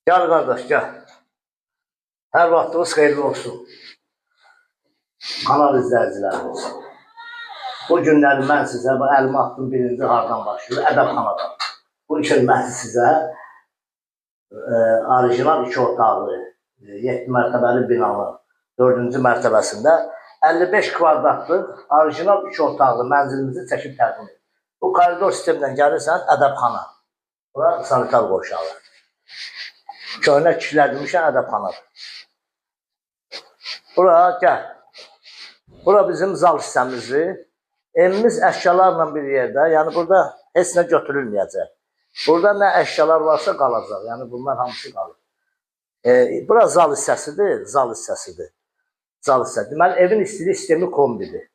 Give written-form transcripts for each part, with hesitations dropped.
Gel kardeş gel. Her vaxtınız xeyirli olsun. Kanal izləyicilərimiz. Bu günləri mən sizə bu əlimə attım birinci hardan başlıyor? Ədəbxanadan. Bu üçün mən sizə orijinal 2 otaqlı 7 mərtəbəli binanın 4-cü mərtəbəsində 55 kvadratlıq orijinal 2 otaqlı mənzilimizi çəkib təqdim edir. Bu koridor sistemindən gəlirsən ədəbxana. Bura sanitar qoşağı. Köhnə kişilədirmişən ədəbxanadır. Bura gəl. Bura bizim zal hissəmizdir. Evimiz əşyalarla bir yerdə. Yəni burada heç nə götürülməyəcək. Burada nə əşyalar varsa qalacaq. Yəni bunlar hamısı qalır. Bura zal hissəsidir. Zal hissəsidir. Zal hissəsi. Deməli evin istilik sistemi kombidir.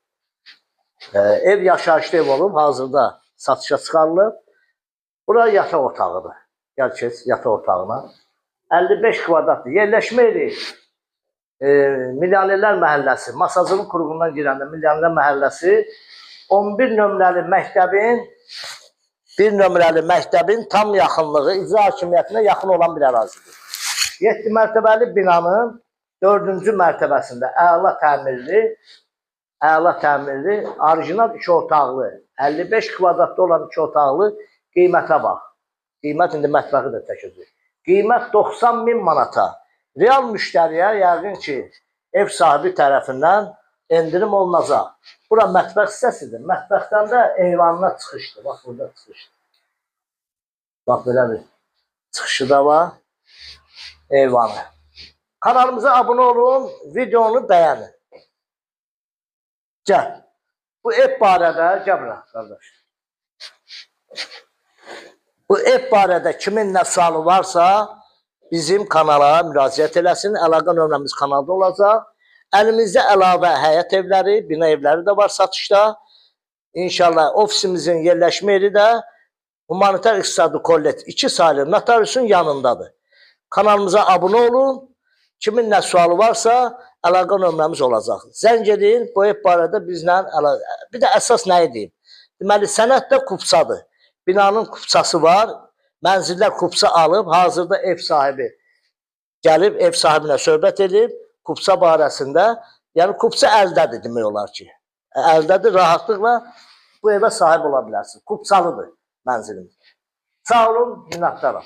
Ev yaşayışlı ev olub. Hazırda satışa çıxarılıb. Bura yataq otağıdır. Gəl keç yataq otağına. 55 kvadratlı yerləşmə yeri. Milyonerlər məhəlləsi, Masazının qurğundan girəndə Milyonerlər məhəlləsi 11 nömrəli məktəbin tam yaxınlığı icra hakimiyyətinə yaxın olan bir ərazidir. 7 mərtəbəli binanın 4-cü mərtəbəsində əla təmirli, orijinal 2 otaqlı, 55 kvadratlı olan 2 otaqlı qiymətə bax. Qiymət indi mətbəxi də çəkəcək. Qiymət 90.000 manata. Real müştəriyə yəqin ki, ev sahibi tərəfindən endirim olunacaq. Bura mətbəx hissəsidir. Mətbəxdən də eyvanına çıxışdır. Bax, burada çıxışdır. Bax, belə bir çıxışı da var. Eyvanı. Kanalımıza abunə olun, videonu bəyənin. Gəl. Bu ev barədə, gəl bura, qardaş. Bu ev barədə kimin nə sualı varsa, bizim kanala müraciət eləsin. Əlaqə nömrəmiz kanalda olacaq. Əlimizdə əlavə həyət evləri, bina evləri də var satışda. İnşallah ofisimizin yerləşmə yeri də Humanitar İqtisadi Kollec 2 sayılı notariusun yanındadır. Kanalımıza abunə olun. Kimin nə sualı varsa əlaqə nömrəmiz olacaq. Zəng edin, bu ev barədə bizlə əlaqə. Bir də əsas nə edeyim? Deməli, sənəd də kupsadır. Binanın kupsası var. Mənzillər kupsa alıb, hazırda ev sahibi gəlib, ev sahibinə söhbət edib, kupsa barəsində, yəni kupsa əldədir demək olar ki. Əldədir, rahatlıqla bu evə sahib ola bilərsiniz. Kupsalıdır mənzilimiz. Sağ olun, minnətdaram.